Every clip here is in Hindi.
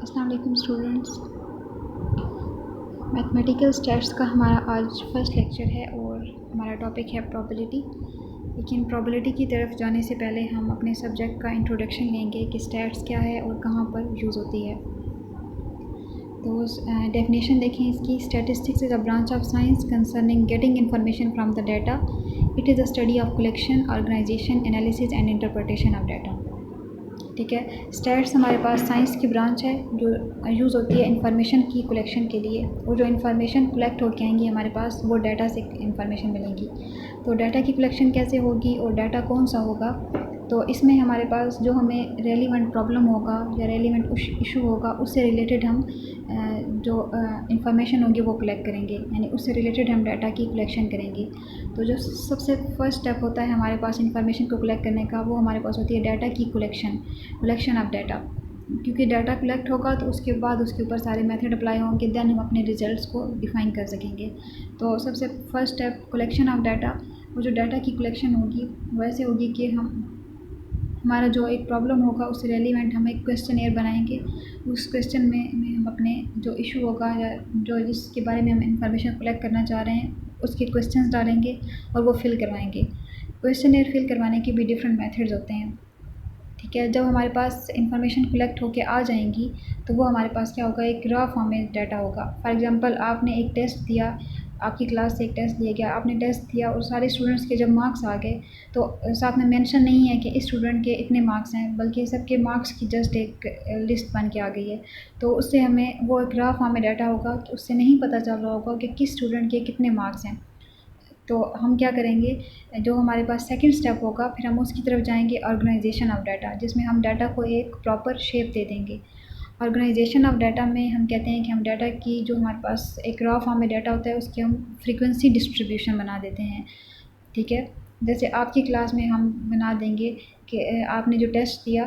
अस्सलाम वालेकुम स्टूडेंट्स। मैथमेटिकल स्टैट्स का हमारा आज फर्स्ट लेक्चर है और हमारा टॉपिक है प्रोबेबिलिटी। लेकिन प्रोबेबिलिटी की तरफ जाने से पहले हम अपने सब्जेक्ट का इंट्रोडक्शन लेंगे कि स्टैट्स क्या है और कहाँ पर यूज़ होती है। तो डेफिनेशन देखें इसकी। Statistics is a branch of science concerning getting information from the data. It is a study of collection, organisation, analysis and interpretation of data. ठीक है, स्टैट्स हमारे पास साइंस की ब्रांच है जो यूज़ होती है इंफॉर्मेशन की कलेक्शन के लिए। और जो इंफॉर्मेशन कलेक्ट होके आएंगी हमारे पास वो डाटा से इंफॉर्मेशन मिलेगी। तो डाटा की कलेक्शन कैसे होगी और डाटा कौन सा होगा, तो इसमें हमारे पास जो हमें रेलिवेंट प्रॉब्लम होगा या रेलिवेंट इशू होगा उससे रिलेटेड हम जो इंफॉर्मेशन होगी वो कलेक्ट करेंगे, यानी उससे रिलेटेड हम डाटा की कलेक्शन करेंगे। तो जो सबसे फर्स्ट स्टेप होता है हमारे पास इंफॉर्मेशन को कलेक्ट करने का, वो हमारे पास होती है डाटा की कलेक्शन ऑफ डाटा। क्योंकि डाटा कलेक्ट होगा तो उसके बाद उसके ऊपर सारे मेथड अप्लाई होंगे, देन हम अपने रिजल्ट्स को डिफ़ाइन कर सकेंगे। तो सबसे first step collection of data. वो जो डाटा की कलेक्शन होगी वैसे होगी कि हमारा जो एक प्रॉब्लम होगा उससे रेलिवेंट हम एक क्वेश्चन बनाएंगे। उस क्वेश्चन में हम अपने जो इशू होगा या जो जिसके बारे में हम इंफॉर्मेशन कलेक्ट करना चाह रहे हैं उसके क्वेश्चंस डालेंगे और वो फिल करवाएंगे। क्वेश्चन फिल करवाने के भी डिफरेंट मेथड्स होते हैं। ठीक है, जब हमारे पास इंफॉर्मेशन कलेक्ट होके आ जाएंगी तो वो हमारे पास क्या होगा, एक रॉ फॉर्म में डाटा होगा। फॉर एग्जांपल आपने एक टेस्ट दिया, आपकी क्लास से एक टेस्ट दिया गया, आपने टेस्ट दिया और सारे स्टूडेंट्स के जब मार्क्स आ गए तो साथ में मेंशन नहीं है कि इस स्टूडेंट के इतने मार्क्स हैं, बल्कि सबके मार्क्स की जस्ट एक लिस्ट बन के आ गई है। तो उससे हमें वो एक रॉ फॉर्म में डाटा होगा कि उससे नहीं पता चल रहा होगा कि किस स्टूडेंट के कितने मार्क्स हैं। तो हम क्या करेंगे, जो हमारे पास सेकंड स्टेप होगा फिर हम उसकी तरफ जाएंगे ऑर्गेनाइजेशन ऑफ डाटा, जिसमें हम डाटा को एक प्रॉपर शेप दे देंगे। ऑर्गेनाइजेशन ऑफ डाटा में हम कहते हैं कि हम डाटा की जो हमारे पास एक रॉ फॉर्म में डाटा होता है उसकी हम फ्रीक्वेंसी डिस्ट्रीब्यूशन बना देते हैं। ठीक है, जैसे आपकी क्लास में हम बना देंगे कि आपने जो टेस्ट दिया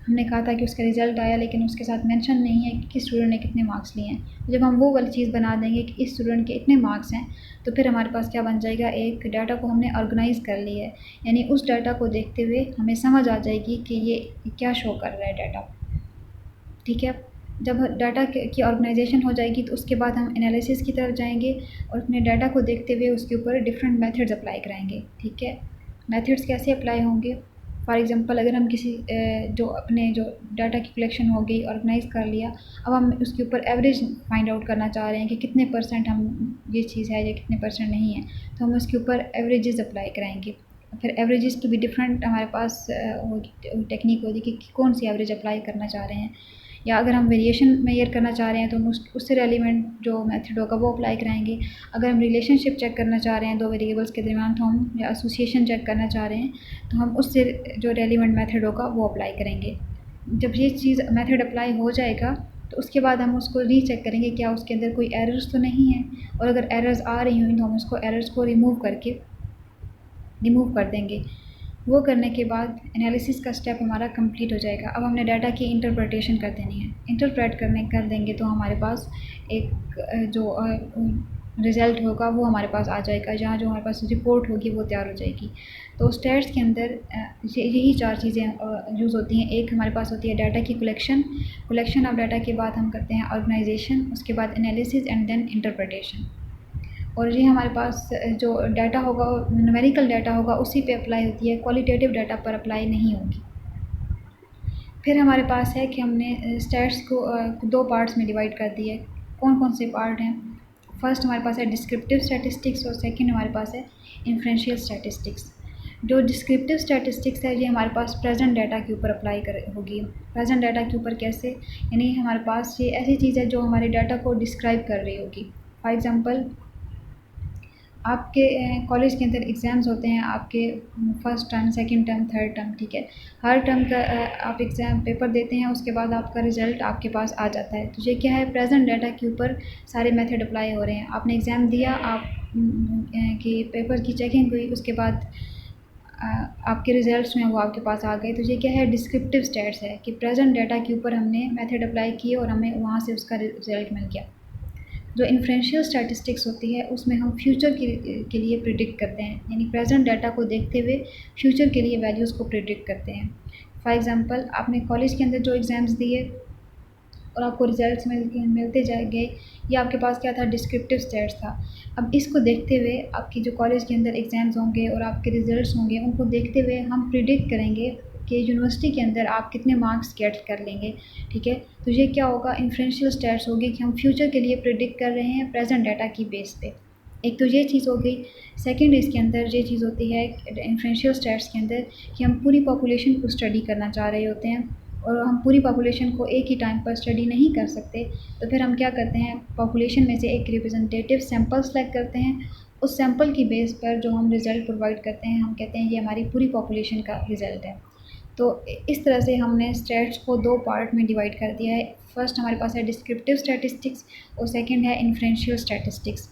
हमने कहा था कि उसका रिज़ल्ट आया, लेकिन उसके साथ मेंशन नहीं है कि किस स्टूडेंट ने कितने मार्क्स लिए हैं। जब हम वो वाली चीज़ बना देंगे कि इस स्टूडेंट के इतने मार्क्स हैं, तो फिर हमारे पास क्या बन जाएगा, एक डाटा को हमने ऑर्गेनाइज़ कर लिया है। यानी उस डाटा को देखते हुए हमें समझ आ जाएगी कि ये क्या शो कर रहा है डाटा। ठीक है, जब डाटा की ऑर्गेनाइजेशन हो जाएगी तो उसके बाद हम एनालिसिस की तरफ जाएंगे और अपने डाटा को देखते हुए उसके ऊपर डिफरेंट मेथड्स अप्लाई कराएंगे। ठीक है, मेथड्स कैसे अप्लाई होंगे, फॉर एग्जांपल अगर हम किसी जो अपने जो डाटा की कलेक्शन हो गई, ऑर्गेनाइज़ कर लिया, अब हम उसके ऊपर एवरेज फाइंड आउट करना चाह रहे हैं कि कितने परसेंट हम ये चीज़ है या कितने परसेंट नहीं है, तो हम उसके ऊपर एवरेजेस अप्लाई कराएंगे। फिर एवरेजेस की भी डिफरेंट हमारे पास टेक्निक होगी कि कौन सी एवरेज अप्लाई करना चाह रहे हैं। या अगर हम वेरिएशन मेजर करना चाह रहे हैं तो हम उससे रेलिवेंट जो मेथड होगा वो अप्लाई कराएंगे। अगर हम रिलेशनशिप चेक करना चाह रहे हैं दो वेरिएबल्स के दरमियान, तो हम या एसोसिएशन चेक करना चाह रहे हैं तो हम उससे जो रेलिवेंट मेथड होगा वो अप्लाई करेंगे। जब ये चीज़ मेथड अप्लाई हो जाएगा तो उसके बाद हम उसको रीचेक करेंगे क्या उसके अंदर कोई एरर्स तो नहीं है, और अगर एरर्स आ रही हुई तो हम उसको एरर्स को रिमूव कर देंगे। वो करने के बाद एनालिसिस का स्टेप हमारा कंप्लीट हो जाएगा। अब हमने डाटा की इंटरप्रिटेशन कर देनी है। इंटरप्रेट कर देंगे तो हमारे पास एक जो रिज़ल्ट होगा वो हमारे पास आ जाएगा, जहाँ जो हमारे पास रिपोर्ट होगी वो तैयार हो जाएगी। तो स्टैट्स के अंदर यही चार चीज़ें यूज़ होती हैं। एक हमारे पास होती है डाटा की कलेक्शन ऑफ डाटा के बाद हम करते हैं ऑर्गेनाइजेशन, उसके बाद एनालिसिस एंड देन इंटरप्रिटेशन। और ये हमारे पास जो डाटा होगा न्यूमेरिकल डाटा होगा उसी पे अप्लाई होती है, क्वालिटेटिव डाटा पर अप्लाई नहीं होगी। फिर हमारे पास है कि हमने स्टैट्स को दो पार्ट्स में डिवाइड कर दिए। कौन कौन से पार्ट हैं, फर्स्ट हमारे पास है डिस्क्रिप्टिव स्टैटिस्टिक्स और सेकंड हमारे पास है इन्फ्रेंशियल स्टैटिस्टिक्स। जो डिस्क्रिप्टिव स्टैटिस्टिक्स है ये हमारे पास प्रेजेंट डाटा के ऊपर अप्लाई होगी। प्रेजेंट डाटा के ऊपर कैसे, यानी हमारे पास ये ऐसी चीज़ है जो हमारे डाटा को डिस्क्राइब कर रही होगी। फॉर एग्ज़ाम्पल आपके कॉलेज के अंदर एग्ज़ाम्स होते हैं, आपके first term, second term, third term. ठीक है, हर टर्म का आप एग्ज़ाम पेपर देते हैं, उसके बाद आपका रिज़ल्ट आपके पास आ जाता है। तो ये क्या है, प्रेजेंट डाटा के ऊपर सारे मेथड अप्लाई हो रहे हैं। आपने एग्ज़ाम दिया, आप कि पेपर की चेकिंग हुई, उसके बाद आपके रिज़ल्ट्स में वो आपके पास आ गए। तो ये क्या है, डिस्क्रिप्टिव स्टैट्स है कि प्रेजेंट डाटा के ऊपर हमने मेथड अप्लाई किए और हमें वहाँ से उसका रिज़ल्ट मिल गया। जो इन्फ्रेंशियल स्टैटिस्टिक्स होती है उसमें हम फ्यूचर के लिए प्रिडिक्ट करते हैं, यानी प्रेजेंट डाटा को देखते हुए फ्यूचर के लिए वैल्यूज़ को प्रिडिक्ट करते हैं। फॉर एग्ज़ाम्पल आपने कॉलेज के अंदर जो एग्ज़ाम्स दिए और आपको रिजल्ट्स मिलते जाएंगे। ये आपके पास क्या था, डिस्क्रिप्टिव स्टेट्स था। अब इसको देखते हुए आपकी जो कॉलेज के अंदर एग्ज़ाम्स होंगे और आपके रिजल्ट्स होंगे, उनको देखते हुए हम प्रिडिक्ट करेंगे कि यूनिवर्सिटी के अंदर आप कितने मार्क्स गेट कर लेंगे। ठीक है, तो ये क्या होगा, इन्फ्रेंशियल स्टेट्स होगी कि हम फ्यूचर के लिए प्रिडिक्ट कर रहे हैं प्रेजेंट डाटा की बेस पे। एक तो ये चीज़ हो गई। सेकंड, इसके अंदर ये चीज़ होती है इन्फ्रेंशियल स्टेट्स के अंदर कि हम पूरी पॉपुलेशन को स्टडी करना चाह रहे होते हैं और हम पूरी पॉपुलेशन को एक ही टाइम पर स्टडी नहीं कर सकते। तो फिर हम क्या करते हैं, पॉपुलेशन में से एक रिप्रेजेंटेटिव सैंपल सेलेक्ट करते हैं। उस सैंपल की बेस पर जो हम रिज़ल्ट प्रोवाइड करते हैं, हम कहते हैं ये हमारी पूरी पॉपुलेशन का रिज़ल्ट है। तो इस तरह से हमने स्टैट्स को दो पार्ट में डिवाइड कर दिया है। फर्स्ट हमारे पास है डिस्क्रिप्टिव स्टैटिस्टिक्स और सेकंड है इन्फ्रेंशियल स्टैटिस्टिक्स।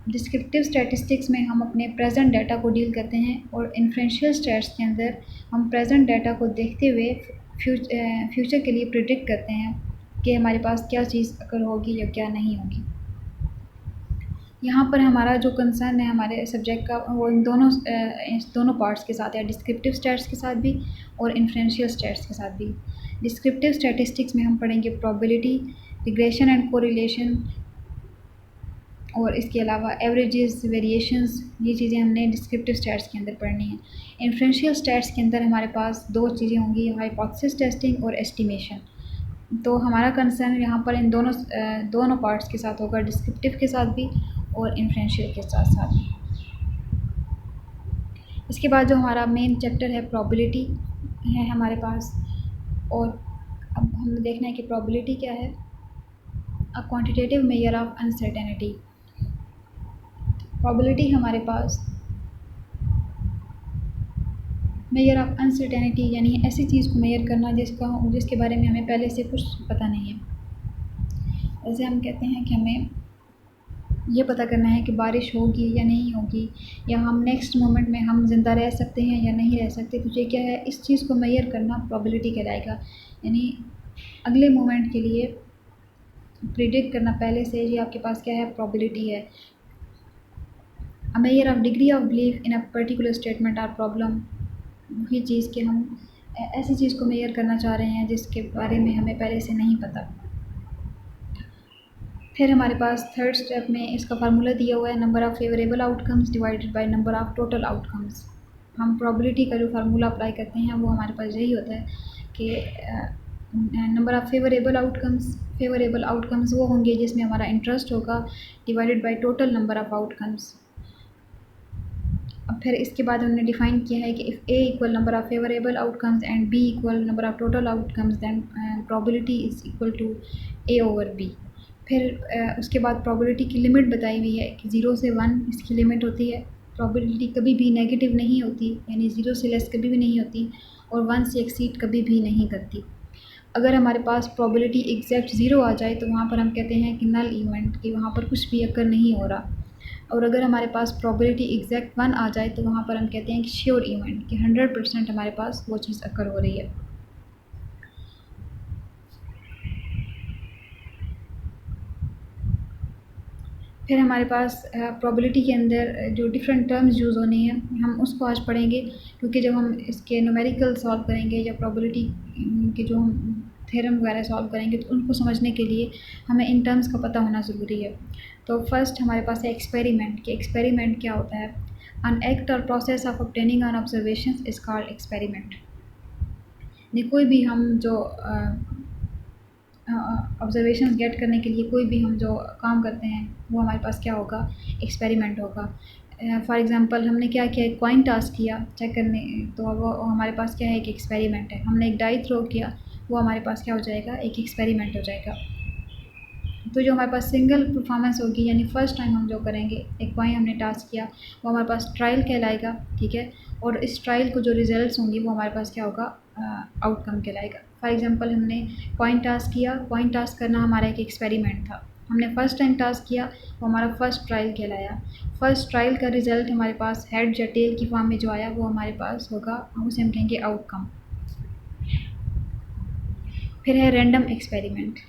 डिस्क्रिप्टिव स्टैटिस्टिक्स में हम अपने प्रेजेंट डाटा को डील करते हैं और इन्फ्रेंशियल स्टैट्स के अंदर हम प्रेजेंट डाटा को देखते हुए फ्यूचर के लिए प्रिडिक्ट करते हैं कि हमारे पास क्या चीज़ अगर होगी या क्या नहीं होगी। यहाँ पर हमारा जो कंसर्न है हमारे सब्जेक्ट का, वो इन दोनों पार्ट्स के साथ है, डिस्क्रिप्टिव स्टैट्स के साथ भी और इन्फ्रेंशियल स्टैट्स के साथ भी। डिस्क्रिप्टिव स्टैटिस्टिक्स में हम पढ़ेंगे प्रोबेबिलिटी, रिग्रेशन एंड कोरिलेशन, और इसके अलावा एवरेजेस, वेरिएशंस, ये चीज़ें हमने डिस्क्रिप्टिव स्टैट्स के अंदर पढ़नी है। इन्फ्रेंशियल स्टैट्स के अंदर हमारे पास दो चीज़ें होंगी, हाइपोथेसिस टेस्टिंग और एस्टिमेशन। तो हमारा कंसर्न यहाँ पर इन दोनों पार्ट्स के साथ होगा, डिस्क्रिप्टिव के साथ भी और इन्फ्रेंशियल के साथ साथ भी। इसके बाद जो हमारा मेन चैप्टर है प्रोबेबिलिटी है हमारे पास, और अब हमें देखना है कि प्रोबेबिलिटी क्या है। A quantitative measure of uncertainty. Probability हमारे पास मेजर ऑफ अनसर्टेनिटी, यानी ऐसी चीज़ को मेजर करना जिसके बारे में हमें पहले से कुछ पता नहीं है। जैसे हम कहते हैं कि हमें ये पता करना है कि बारिश होगी या नहीं होगी, या हम नेक्स्ट मोमेंट में हम ज़िंदा रह सकते हैं या नहीं रह सकते। तो ये क्या है, इस चीज़ को मेजर करना प्रोबेबिलिटी कहलाएगा। यानी अगले मोमेंट के लिए प्रिडिक्ट करना पहले से, ये आपके पास क्या है, प्रोबेबिलिटी है। A measure of degree of belief in a particular statement or problem, वही चीज़ कि हम ऐसी चीज़ को मेजर करना चाह रहे हैं जिसके बारे में हमें पहले से नहीं पता। फिर हमारे पास थर्ड स्टेप में इसका फार्मूला दिया हुआ है, number of favourable outcomes divided by number of total outcomes. हम प्रोबेबिलिटी का जो फार्मूला अप्लाई करते हैं वो हमारे पास यही होता है कि नंबर ऑफ़ फेवरेबल आउटकम्स वो होंगे जिसमें हमारा इंटरेस्ट होगा, divided by total number of outcomes. अब फिर इसके बाद हमने डिफ़ाइन किया है कि if A equal number of favourable outcomes and B equal number of total outcomes, then probability is equal to A over B. फिर उसके बाद प्रोबेबिलिटी की लिमिट बताई हुई है कि 0 से 1 इसकी लिमिट होती है। प्रोबेबिलिटी कभी भी नेगेटिव नहीं होती, यानी 0 से लेस कभी भी नहीं होती, और 1 से एक्सीड कभी भी नहीं करती। अगर हमारे पास प्रोबेबिलिटी एग्जैक्ट 0 आ जाए तो वहाँ पर हम कहते हैं कि नल इवेंट, कि वहाँ पर कुछ भी अकर नहीं हो रहा। और अगर हमारे पास प्रोबेबिलिटी एग्जैक्ट 1 आ जाए तो वहाँ पर हम कहते हैं कि श्योर इवेंट, कि 100% हमारे पास वो चीज़ अकर हो रही है। फिर हमारे पास प्रोबेबिलिटी के अंदर जो डिफरेंट टर्म्स यूज़ होने हैं हम उसको आज पढ़ेंगे, क्योंकि जब हम इसके न्यूमेरिकल सॉल्व करेंगे या प्रोबेबिलिटी के जो हम थ्योरम वगैरह सॉल्व करेंगे तो उनको समझने के लिए हमें इन टर्म्स का पता होना ज़रूरी है। तो फर्स्ट हमारे पास है एक्सपेरिमेंट, कि एक्सपेरिमेंट क्या होता है। An act or process of obtaining an observation is called experiment. कोई भी हम जो ऑब्जर्वेशंस गेट करने के लिए कोई भी हम जो काम करते हैं वो हमारे पास क्या होगा, एक्सपेरिमेंट होगा। फॉर एग्ज़ाम्पल हमने क्या किया, एक कॉइन टास्क किया चेक करने, तो वो हमारे पास क्या है, एक एक्सपेरिमेंट है। हमने एक डाई थ्रो किया, वो हमारे पास क्या हो जाएगा, एक एक्सपेरिमेंट हो जाएगा। तो जो हमारे पास सिंगल परफॉर्मेंस होगी, यानी फ़र्स्ट टाइम हम जो करेंगे, एक कॉइन हमने टास्क किया, वो हमारे पास ट्रायल कहलाएगा। ठीक है, और इस ट्रायल को जो रिजल्ट्स होंगी वो हमारे पास क्या होगा, आउटकम कहलाएगा। फॉर एग्ज़ाम्पल हमने कॉइन टास्क किया, कॉइन टास्क करना हमारा एक एक्सपेरिमेंट था। हमने फ़र्स्ट टाइम टास्क किया, वो हमारा फ़र्स्ट ट्रायल कहलाया। फ़र्स्ट ट्रायल का रिज़ल्ट हमारे पास हेड या टेल की फॉर्म में जो आया वो हमारे पास होगा, उसे हम कहेंगे आउटकम। फिर है रैंडम एक्सपेरिमेंट।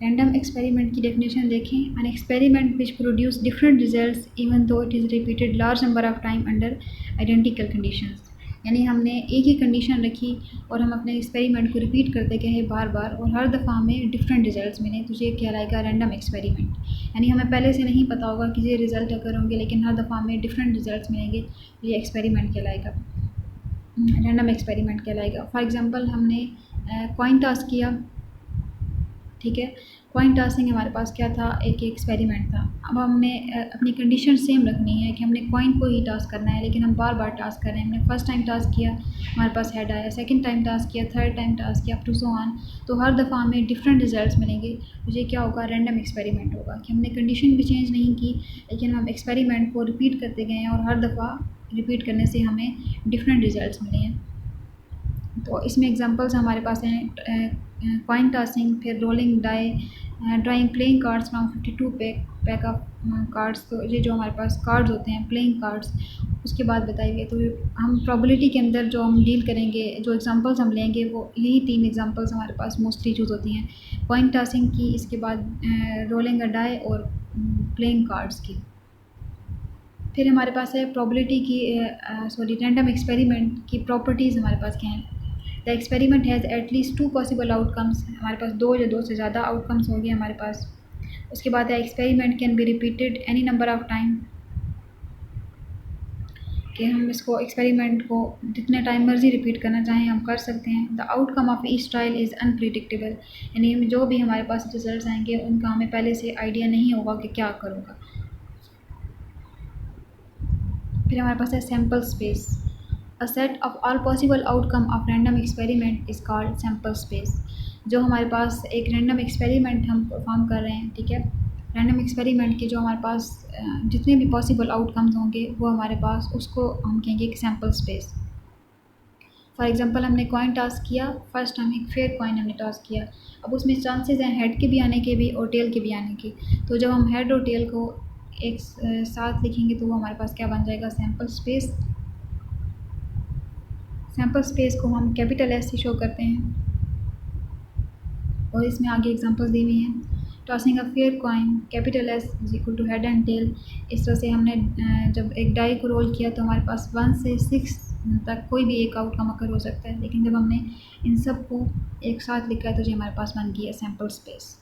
रैंडम एक्सपेरिमेंट की डेफिनेशन देखें, an experiment which produce different results even though it is repeated large number of time under identical conditions. यानी हमने एक ही कंडीशन रखी और हम अपने एक्सपेरिमेंट को रिपीट करते गए बार बार और हर दफ़ा हमें डिफरेंट रिजल्ट्स मिले, तो ये कहलाएगा रैंडम एक्सपेरिमेंट। यानी हमें पहले से नहीं पता होगा कि ये रिज़ल्ट अगर होंगे, लेकिन हर दफ़ा हमें डिफरेंट रिजल्ट्स मिलेंगे, तो ये एक्सपेरिमेंट कहलाएगा, रैंडम एक्सपेरिमेंट कहलाएगा। फॉर एग्ज़ाम्पल हमने कॉइन टॉस किया, ठीक है। कॉइन टॉसिंग हमारे पास क्या था, एक एक्सपेरिमेंट था। अब हमने अपनी कंडीशन सेम रखनी है कि हमने कॉइन को ही टॉस करना है, लेकिन हम बार बार टॉस कर रहे हैं। हमने फर्स्ट टाइम टॉस किया, हमारे पास हेड आया, सेकंड टाइम टॉस किया, थर्ड टाइम टॉस किया, अप टू सो ऑन। तो हर दफ़ा हमें डिफरेंट रिजल्ट्स मिलेंगे। तो ये क्या होगा, रैंडम एक्सपेरिमेंट होगा कि हमने कंडीशन भी चेंज नहीं की, लेकिन हम एक्सपेरिमेंट को रिपीट करते गए हैं और हर दफ़ा रिपीट करने से हमें डिफरेंट रिजल्ट्स मिले हैं। तो इसमें एग्जांपल्स हमारे पास हैं कॉइन टॉसिंग, फिर rolling die, drawing playing cards from 52 pack of cards. तो ये जो हमारे पास कार्ड्स होते हैं, प्लेइंग कार्ड्स, उसके बाद बताइए। तो हम प्रोबेबिलिटी के अंदर जो हम डील करेंगे, जो एग्जांपल्स हम लेंगे, वो यही 3 एग्जांपल्स हमारे पास मोस्टली यूज़ होती हैं, कॉइन टॉसिंग की, इसके बाद रोलिंग अ डाई और प्लेइंग कार्ड्स की। फिर हमारे पास है प्रोबेबिलिटी की रैंडम एक्सपेरिमेंट की प्रॉपर्टीज़ हमारे पास क्या हैं। The experiment has at least 2 possible outcomes, हमारे पास 2 या 2 से ज़्यादा आउटकम्स होंगे हमारे पास। उसके बाद है experiment can be repeated any number of time, कि हम इसको एक्सपेरिमेंट को जितने टाइम मर्जी रिपीट करना चाहें हम कर सकते हैं। The outcome of each trial is unpredictable, यानी जो भी हमारे पास रिजल्ट आएंगे उनका हमें पहले से आइडिया नहीं होगा कि क्या करूँगा। फिर हमारे पास है sample space. A set of all possible outcome of random experiment is called sample space. जो हमारे पास एक रैंडम एक्सपेरिमेंट हम परफॉर्म कर रहे हैं, ठीक है, रैंडम एक्सपेरिमेंट के जो हमारे पास जितने भी पॉसिबल आउटकम्स होंगे वो हमारे पास, उसको हम कहेंगे कि सैम्पल स्पेस। फॉर एग्जांपल हमने कॉइन टॉस किया, फर्स्ट टाइम एक फेयर कॉइन हमने टॉस किया। अब उसमें चांसेस हैं हेड के भी आने के भी और टेल के भी आने के। तो जब हम हेड और टेल को एक साथ लिखेंगे तो वो हमारे पास क्या बन जाएगा, सैम्पल स्पेस। सैम्पल स्पेस को हम कैपिटल एस से शो करते हैं और इसमें आगे एग्जांपल्स दी हुई हैं। Tossing a fair coin, capital S is equal to head and tail. इस तरह से हमने जब एक डाई को रोल किया तो हमारे पास 1 से 6 तक कोई भी एक आउटकम अकर हो सकता है, लेकिन जब हमने इन सब को एक साथ लिखा है तो ये हमारे पास बन गई है सैम्पल स्पेस।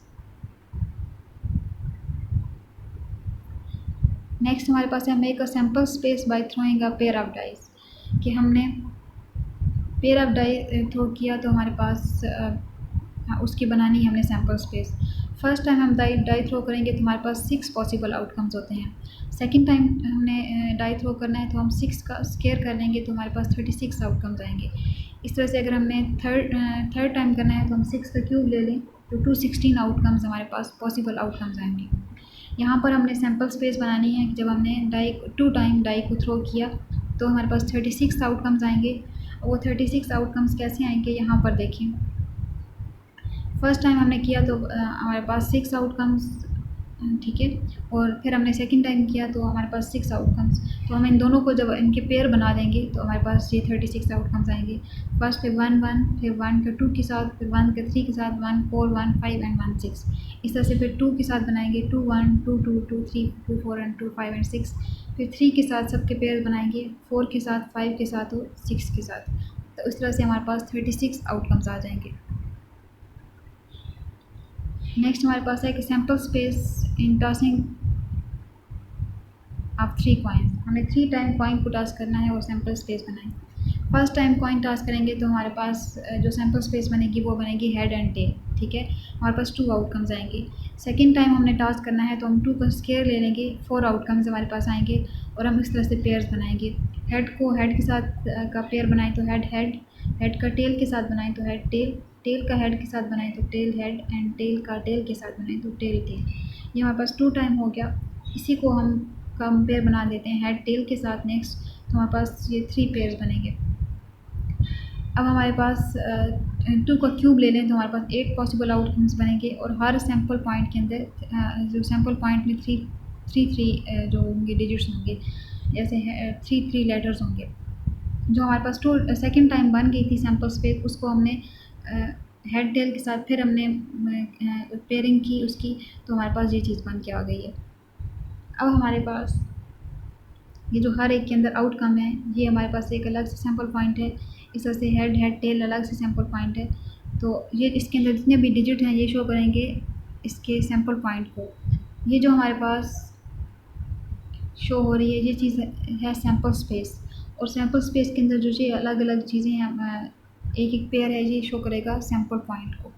नेक्स्ट हमारे पास है make a sample space by throwing a pair of dice, कि हमने पेयर ऑफ डाई थ्रो किया तो हमारे पास उसकी बनानी है हमने सैम्पल स्पेस। फर्स्ट टाइम हम डाई थ्रो करेंगे तो हमारे पास 6 पॉसिबल आउटकम्स होते हैं। सेकंड टाइम हमने डाई थ्रो करना है तो हम 6 का स्केयर कर लेंगे तो हमारे पास 36 आउटकम्स आएंगे। इस तरह से अगर हमें थर्ड टाइम करना है तो हम 6 का क्यूब ले लें तो 216 आउटकम्स हमारे पास पॉसिबल आउटकम्स आएंगे। यहाँ पर हमने सैम्पल स्पेस बनानी है। जब हमने 2 टाइम डाई को थ्रो किया तो हमारे पास 36 आउटकम्स आएंगे। वो 36 आउटकम्स कैसे आएंगे, यहाँ पर देखिए। फर्स्ट टाइम हमने किया तो हमारे पास 6 आउटकम्स, ठीक है, और फिर हमने सेकंड टाइम किया तो हमारे पास 6 आउटकम्स। तो हम इन दोनों को जब इनके पेयर बना देंगे तो हमारे पास ये 36 आउटकम्स आएंगे। फर्स्ट पे 1 1, फिर 1 का 2 के साथ, फिर 1 का 3 के साथ, 1 4 1 5 एंड 1 6। इस तरह से फिर 2 के साथ बनाएंगे, 2 1 2 2 2 3 2 4 एंड 2 5 एंड 6। फिर 3 के साथ सबके पेयर बनाएंगे, 4 के साथ, 5 के साथ और 6 के साथ। तो इस तरह से हमारे पास 36 आउटकम्स आ जाएंगे। नेक्स्ट हमारे पास है कि sample space in tossing of 3 coin. हमें 3 टाइम कॉइन को टॉस करना है और सैम्पल स्पेस बनाएं। फर्स्ट टाइम कॉइन टॉस करेंगे तो हमारे पास जो सैम्पल स्पेस बनेगी वो बनेगी हेड एंड टेल, ठीक है, हमारे पास 2 आउटकम्स आएंगे। सेकंड टाइम हमने टॉस करना है तो हम 2 का स्केयर ले लेंगे, 4 आउटकम्स हमारे पास आएंगे और हम इस तरह से पेयर्स बनाएंगे। हेड को हेड के साथ का पेयर बनाएं तो हेड हेड, हेड का टेल के साथ बनाएं तो हेड टेल, टेल का हेड के साथ बनाएं तो टेल हेड एंड टेल का टेल के साथ बनाएं तो टेल टेल। ये हमारे पास 2 टाइम हो गया। इसी को हम पेयर बना देते हैं हेड टेल के साथ। नेक्स्ट तो हमारे पास ये 3 पेयर्स बनेंगे। अब हमारे पास 2 का क्यूब ले लें तो हमारे पास 8 पॉसिबल आउटकम्स बनेंगे और हर सैम्पल पॉइंट के अंदर जो सैम्पल पॉइंट में 3 जो होंगे डिजिट्स होंगे, जैसे 3 लेटर्स होंगे। जो हमारे पास सेकंड टाइम बन गई थी सैम्पल स्पेस, उसको हमने हेड टेल के साथ फिर हमने पेयरिंग की उसकी, तो हमारे पास ये चीज़ बन के आ गई है। अब हमारे पास ये जो हर एक के अंदर आउटकम है, ये हमारे पास एक अलग से सैम्पल पॉइंट है। इस तरह से हेड टेल अलग से सैम्पल पॉइंट है। तो ये इसके अंदर जितने भी डिजिट हैं ये शो करेंगे इसके सैम्पल पॉइंट को। ये जो हमारे पास शो हो रही है ये चीज़ है सैम्पल स्पेस, और सैम्पल स्पेस के अंदर जो ये अलग अलग चीज़ें हैं, एक एक पेयर है, ये शो करेगा सैम्पल पॉइंट को।